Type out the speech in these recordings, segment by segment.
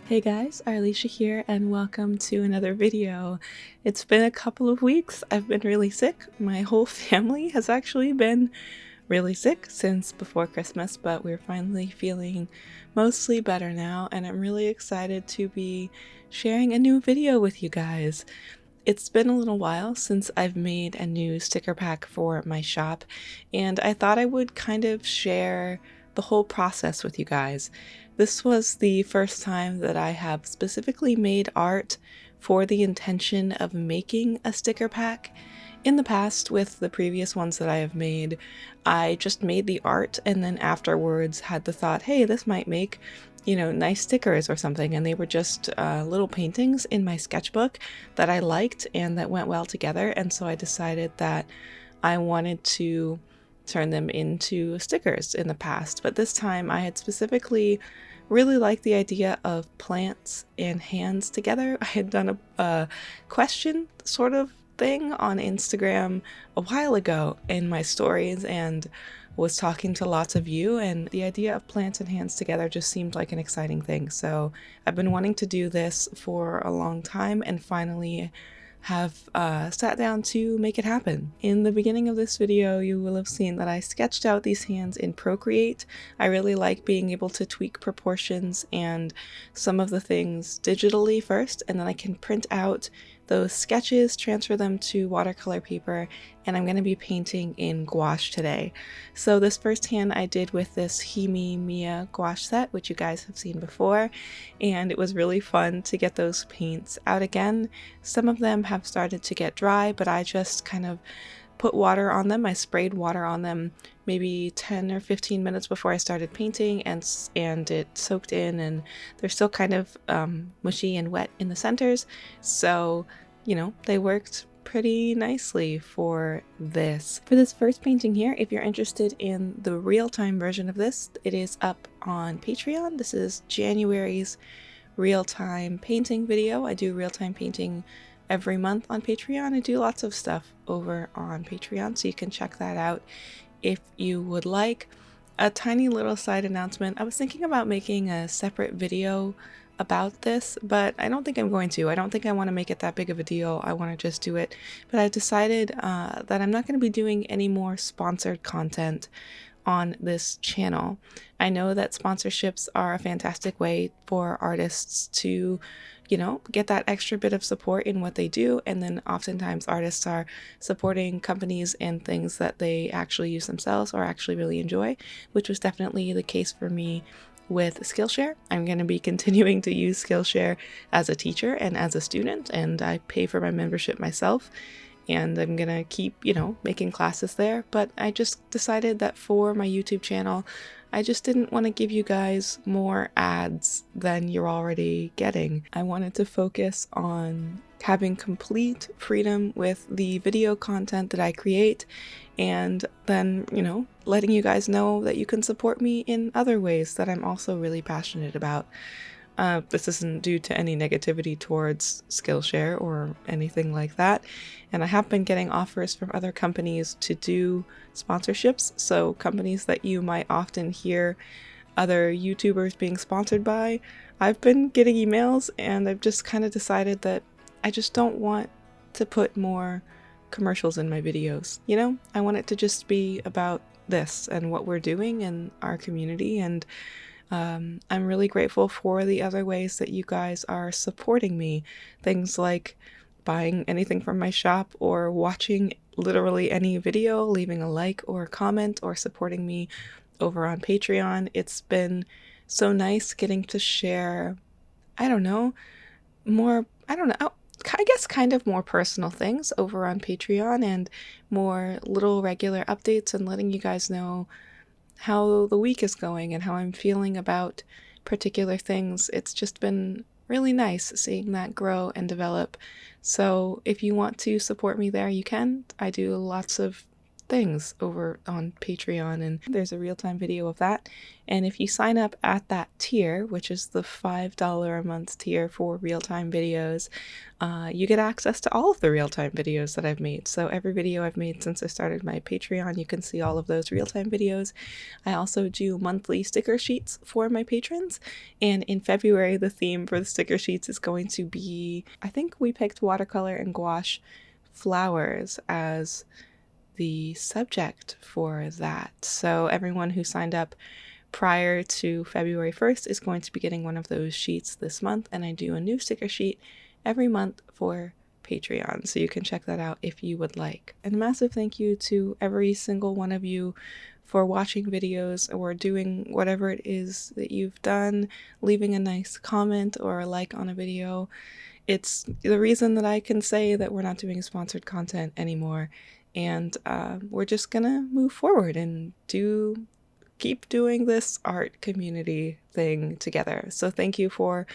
Hey guys, Arleesha here and welcome to another video. It's been a couple of weeks. I've been really sick. My whole family has actually been really sick since before Christmas, but we're finally feeling mostly better now, and I'm really excited to be sharing a new video with you guys. It's been a little while since I've made a new sticker pack for my shop, and I thought I would kind of share the whole process with you guys. This was the first time that I have specifically made art for the intention of making a sticker pack. In the past, with the previous ones that I have made, I just made the art and then afterwards had the thought, hey, this might make, nice stickers or something. And they were just little paintings in my sketchbook that I liked and that went well together. And so I decided that I wanted to turn them into stickers in the past. But this time I had specifically really liked the idea of plants and hands together. I had done a question sort of thing on Instagram a while ago in my stories and was talking to lots of you, and the idea of plants and hands together just seemed like an exciting thing. So I've been wanting to do this for a long time and finally have sat down to make it happen. In the beginning of this video, you will have seen that I sketched out these hands in Procreate. I really like being able to tweak proportions and some of the things digitally first, and then I can print out those sketches, transfer them to watercolor paper, and I'm going to be painting in gouache today. So this first hand I did with this Himi Mia gouache set, which you guys have seen before, and it was really fun to get those paints out again. Some of them have started to get dry, but I just kind of put water on them. I sprayed water on them maybe 10 or 15 minutes before I started painting, and it soaked in, and they're still kind of mushy and wet in the centers. So, they worked pretty nicely for this. For this first painting here, if you're interested in the real-time version of this, it is up on Patreon. This is January's real-time painting video. I do real-time painting every month on Patreon. I do lots of stuff over on Patreon, so you can check that out if you would like. A tiny little side announcement. I was thinking about making a separate video about this, but I don't think I'm going to. I don't think I want to make it that big of a deal. I want to just do it. But I've decided that I'm not going to be doing any more sponsored content on this channel. I know that sponsorships are a fantastic way for artists to, get that extra bit of support in what they do, and then oftentimes artists are supporting companies and things that they actually use themselves or actually really enjoy, which was definitely the case for me with Skillshare. I'm going to be continuing to use Skillshare as a teacher and as a student, and I pay for my membership myself. And I'm gonna keep, making classes there. But I just decided that for my YouTube channel, I just didn't want to give you guys more ads than you're already getting. I wanted to focus on having complete freedom with the video content that I create, and then, letting you guys know that you can support me in other ways that I'm also really passionate about. This isn't due to any negativity towards Skillshare or anything like that. And I have been getting offers from other companies to do sponsorships. So companies that you might often hear other YouTubers being sponsored by, I've been getting emails, and I've just kind of decided that I just don't want to put more commercials in my videos. I want it to just be about this and what we're doing in our community, and I'm really grateful for the other ways that you guys are supporting me. Things like buying anything from my shop, or watching literally any video, leaving a like or a comment, or supporting me over on Patreon. It's been so nice getting to share, I guess kind of more personal things over on Patreon, and more little regular updates, and letting you guys know how the week is going and how I'm feeling about particular things. It's just been really nice seeing that grow and develop. So if you want to support me there, you can. I do lots of things over on Patreon, and there's a real-time video of that. And if you sign up at that tier, which is the $5 a month tier for real-time videos, you get access to all of the real-time videos that I've made. So every video I've made since I started my Patreon, you can see all of those real-time videos. I also do monthly sticker sheets for my patrons, and in February the theme for the sticker sheets is going to be, I think we picked watercolor and gouache flowers as the subject for that. So everyone who signed up prior to February 1st is going to be getting one of those sheets this month, and I do a new sticker sheet every month for Patreon, so you can check that out if you would like. And a massive thank you to every single one of you for watching videos or doing whatever it is that you've done, leaving a nice comment or a like on a video. It's the reason that I can say that we're not doing sponsored content anymore, and we're just gonna move forward and keep doing this art community thing together. So thank you for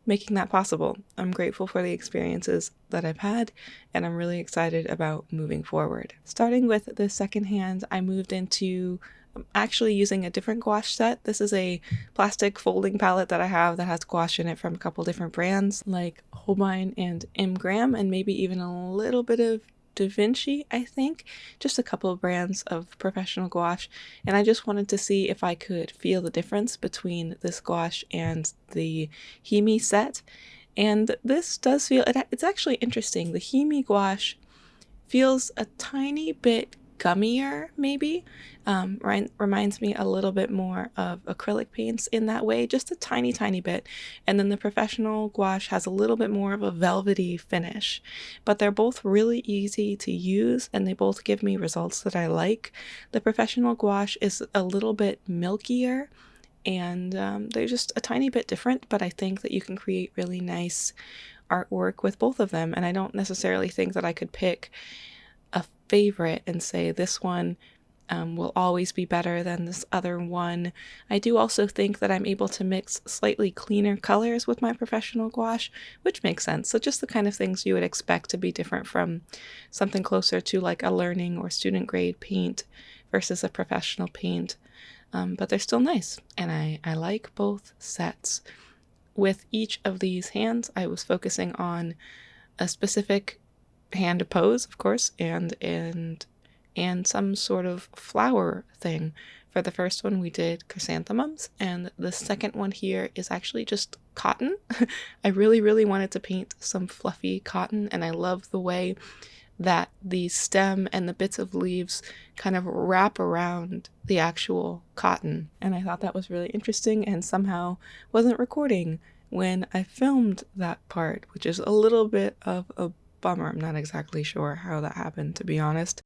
making that possible. I'm grateful for the experiences that I've had, and I'm really excited about moving forward. Starting with the second hand, I moved into actually using a different gouache set. This is a plastic folding palette that I have that has gouache in it from a couple different brands like Holbein and M. Graham, and maybe even a little bit of Da Vinci, I think. Just a couple of brands of professional gouache, and I just wanted to see if I could feel the difference between this gouache and the Himi set. And this does feel, it's actually interesting. The Himi gouache feels a tiny bit gummier, maybe. Reminds me a little bit more of acrylic paints in that way, just a tiny bit. And then the professional gouache has a little bit more of a velvety finish, but they're both really easy to use and they both give me results that I like. The professional gouache is a little bit milkier, and they're just a tiny bit different, but I think that you can create really nice artwork with both of them. And I don't necessarily think that I could pick a favorite and say this one will always be better than this other one. I do also think that I'm able to mix slightly cleaner colors with my professional gouache, which makes sense. So just the kind of things you would expect to be different from something closer to like a learning or student grade paint versus a professional paint. But they're still nice, and I like both sets. With each of these hands, I was focusing on a specific hand pose, of course, and some sort of flower thing. For the first one, we did chrysanthemums, and the second one here is actually just cotton. I really wanted to paint some fluffy cotton, and I love the way that the stem and the bits of leaves kind of wrap around the actual cotton. And I thought that was really interesting, and somehow wasn't recording when I filmed that part, which is a little bit of a bummer. I'm not exactly sure how that happened, to be honest.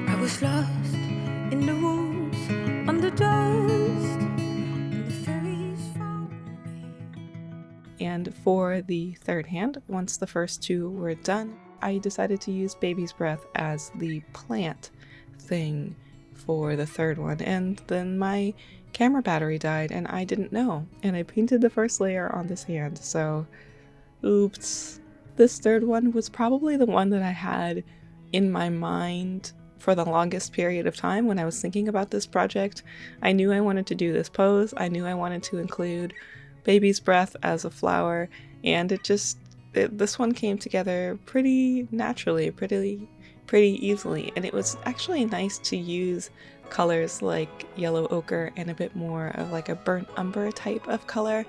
I was lost in the woods, on the dust, and the fairies found me. And for the third hand, once the first two were done, I decided to use baby's breath as the plant thing for the third one. And then my camera battery died and I didn't know. And I painted the first layer on this hand, so oops. This third one was probably the one that I had in my mind for the longest period of time when I was thinking about this project. I knew I wanted to do this pose. I knew I wanted to include baby's breath as a flower, and this one came together pretty naturally, pretty easily. And it was actually nice to use colors like yellow ochre and a bit more of like a burnt umber type of color.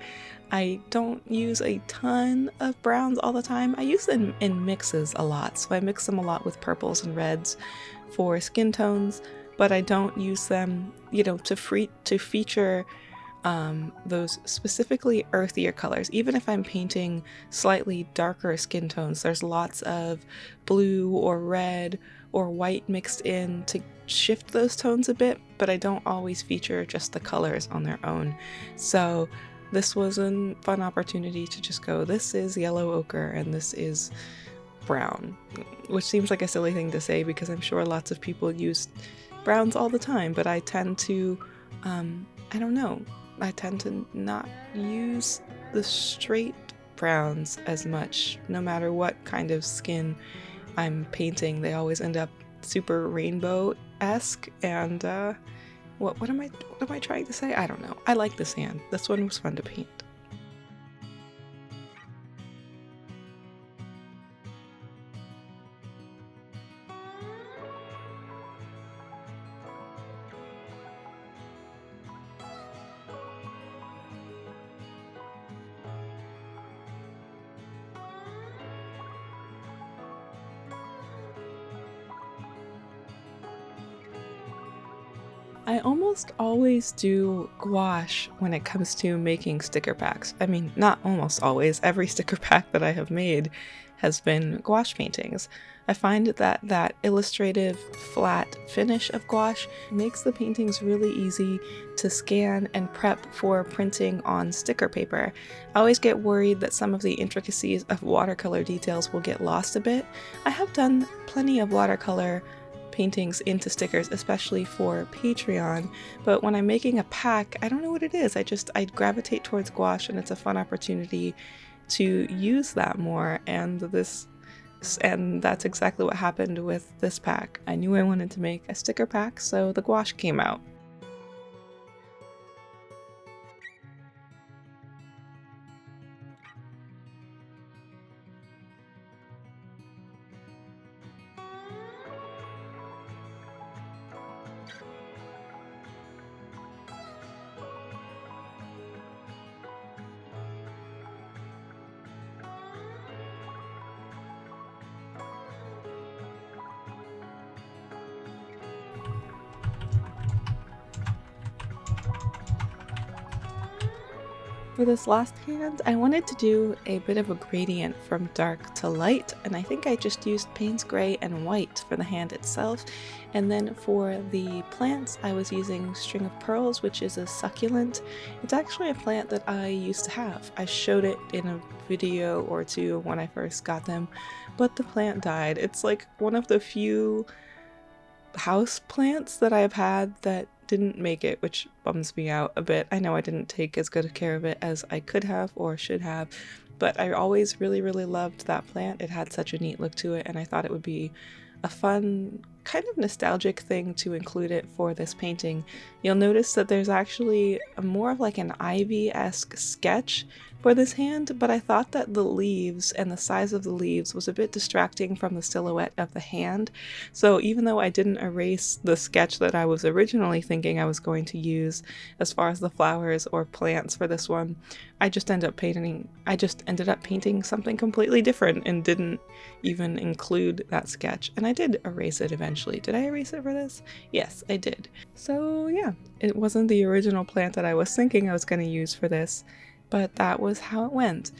I don't use a ton of browns all the time. I use them in mixes a lot, so I mix them a lot with purples and reds for skin tones, but I don't use them, to feature those specifically earthier colors. Even if I'm painting slightly darker skin tones, there's lots of blue or red or white mixed in to shift those tones a bit, but I don't always feature just the colors on their own. So this was a fun opportunity to just go, this is yellow ochre and this is brown, which seems like a silly thing to say because I'm sure lots of people use browns all the time, but I tend to, I don't know, I tend to not use the straight browns as much. No matter what kind of skin I'm painting, they always end up super rainbow-esque, and what am I trying to say? I don't know. I like the sand. This one was fun to paint. I almost always do gouache when it comes to making sticker packs. I mean, not almost always. Every sticker pack that I have made has been gouache paintings. I find that illustrative, flat finish of gouache makes the paintings really easy to scan and prep for printing on sticker paper. I always get worried that some of the intricacies of watercolor details will get lost a bit. I have done plenty of watercolor paintings into stickers, especially for Patreon, but when I'm making a pack, I don't know what it is. I gravitate towards gouache, and it's a fun opportunity to use that more, and that's exactly what happened with this pack. I knew I wanted to make a sticker pack, so the gouache came out. For this last hand, I wanted to do a bit of a gradient from dark to light, and I think I just used Payne's Gray and white for the hand itself. And then for the plants, I was using String of Pearls, which is a succulent. It's actually a plant that I used to have. I showed it in a video or two when I first got them, but the plant died. It's like one of the few house plants that I've had that didn't make it, which bums me out a bit. I know I didn't take as good care of it as I could have or should have, but I always really loved that plant. It had such a neat look to it, and I thought it would be a fun, kind of nostalgic thing to include it for this painting. You'll notice that there's actually more of like an ivy-esque sketch for this hand, but I thought that the leaves and the size of the leaves was a bit distracting from the silhouette of the hand. So even though I didn't erase the sketch that I was originally thinking I was going to use as far as the flowers or plants for this one, I just ended up painting something completely different and didn't even include that sketch. And I did erase it eventually. Did I erase it for this? Yes, I did. So yeah, it wasn't the original plant that I was thinking I was going to use for this, but that was how it went.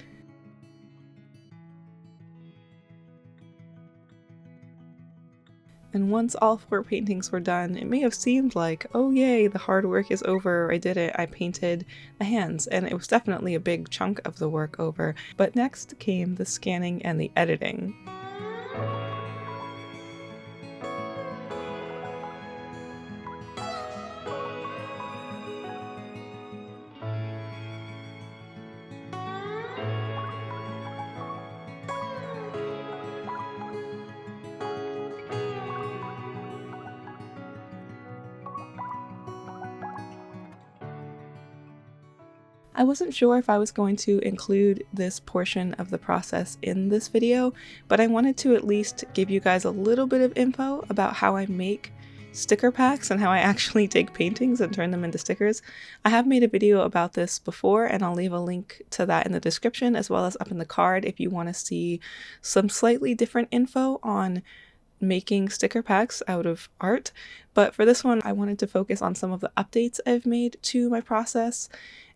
And once all 4 paintings were done, it may have seemed like, oh yay, the hard work is over, I did it, I painted the hands, and it was definitely a big chunk of the work over. But next came the scanning and the editing. I wasn't sure if I was going to include this portion of the process in this video, but I wanted to at least give you guys a little bit of info about how I make sticker packs and how I actually take paintings and turn them into stickers. I have made a video about this before, and I'll leave a link to that in the description as well as up in the card if you want to see some slightly different info on making sticker packs out of art. But for this one, I wanted to focus on some of the updates I've made to my process.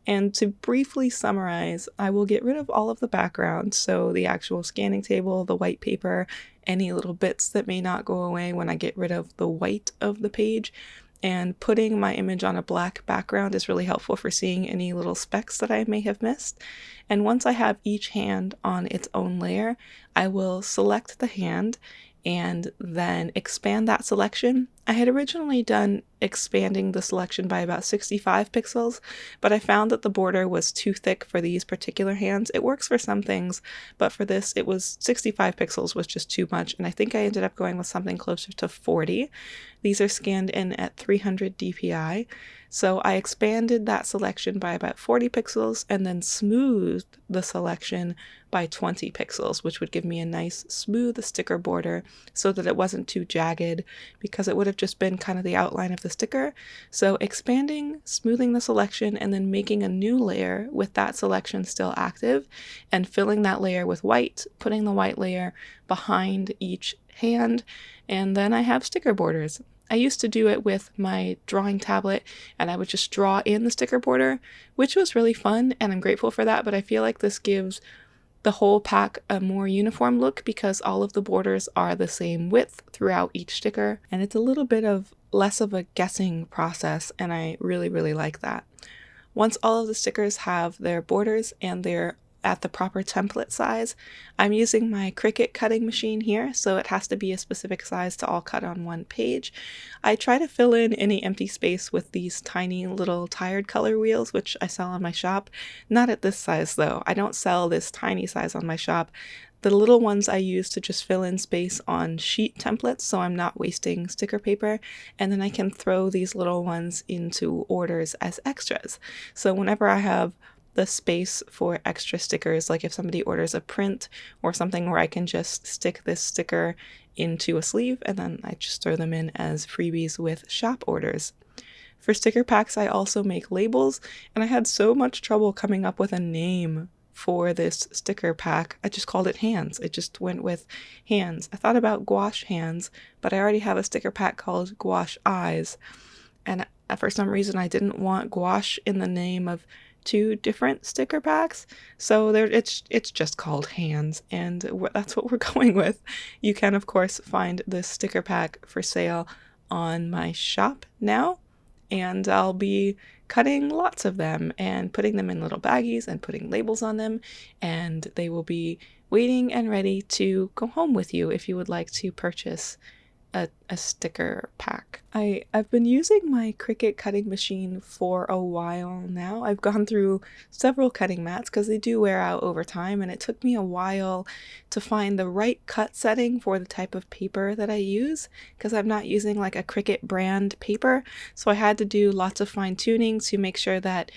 And to briefly summarize, I will get rid of all of the background, so the actual scanning table, the white paper, any little bits that may not go away when I get rid of the white of the page. and putting my image on a black background is really helpful for seeing any little specks that I may have missed. And once I have each hand on its own layer, I will select the hand and then expand that selection. I had originally done expanding the selection by about 65 pixels, but I found that the border was too thick for these particular hands. It works for some things, but for this, it was 65 pixels was just too much, and I think I ended up going with something closer to 40. These are scanned in at 300 dpi, so I expanded that selection by about 40 pixels and then smoothed the selection by 20 pixels, which would give me a nice smooth sticker border so that it wasn't too jagged, because it would have just been kind of the outline of the sticker. So expanding, smoothing the selection, and then making a new layer with that selection still active and filling that layer with white, putting the white layer behind each hand, and then I have sticker borders. I used to do it with my drawing tablet, and I would just draw in the sticker border, which was really fun, and I'm grateful for that, but I feel like this gives the whole pack a more uniform look because all of the borders are the same width throughout each sticker, and it's a little bit of less of a guessing process, and I really, really like that. Once all of the stickers have their borders and they're at the proper template size, I'm using my Cricut cutting machine here, so it has to be a specific size to all cut on one page. I try to fill in any empty space with these tiny little tired color wheels, which I sell on my shop. Not at this size though. I don't sell this tiny size on my shop. The little ones I use to just fill in space on sheet templates, so I'm not wasting sticker paper, and then I can throw these little ones into orders as extras. So whenever I have the space for extra stickers, like if somebody orders a print or something where I can just stick this sticker into a sleeve, and then I just throw them in as freebies with shop orders. For sticker packs, I also make labels, and I had so much trouble coming up with a name for this sticker pack. I just called it Hands. It just went with Hands. I thought about Gouache Hands, but I already have a sticker pack called Gouache Eyes, and for some reason I didn't want gouache in the name of two different sticker packs, so it's just called Hands, and that's what we're going with. You can of course find this sticker pack for sale on my shop now, and I'll be cutting lots of them and putting them in little baggies and putting labels on them, and they will be waiting and ready to go home with you if you would like to purchase a sticker pack. I've been using my Cricut cutting machine for a while now. I've gone through several cutting mats because they do wear out over time, and it took me a while to find the right cut setting for the type of paper that I use, because I'm not using like a Cricut brand paper, so I had to do lots of fine tuning to make sure that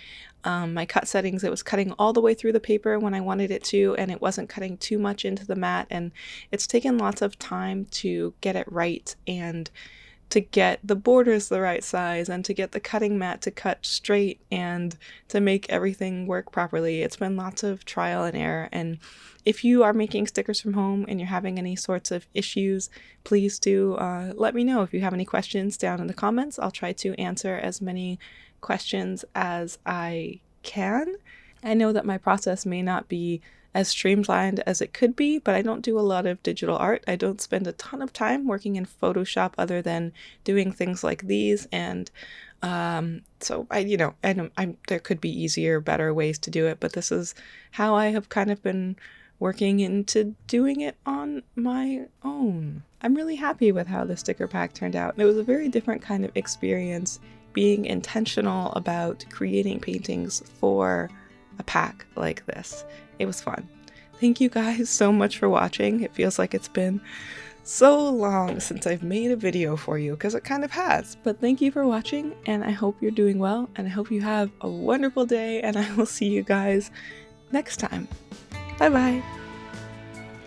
my cut settings, it was cutting all the way through the paper when I wanted it to, and it wasn't cutting too much into the mat, and it's taken lots of time to get it right and to get the borders the right size and to get the cutting mat to cut straight and to make everything work properly. It's been lots of trial and error, and if you are making stickers from home and you're having any sorts of issues, please do let me know. If you have any questions down in the comments, I'll try to answer as many questions as I can. I know that my process may not be as streamlined as it could be, but I don't do a lot of digital art. I don't spend a ton of time working in Photoshop other than doing things like these, and so there could be easier, better ways to do it, but this is how I have kind of been working into doing it on my own. I'm really happy with how the sticker pack turned out. It was a very different kind of experience being intentional about creating paintings for a pack like this. It was fun. Thank you guys so much for watching. It feels like it's been so long since I've made a video for you, because it kind of has. But thank you for watching, and I hope you're doing well, and I hope you have a wonderful day, and I will see you guys next time. Bye bye.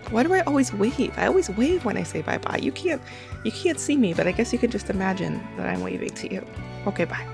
Why do I always wave? I always wave when I say bye bye. You can't see me, but I guess you can just imagine that I'm waving to you. Okay, bye.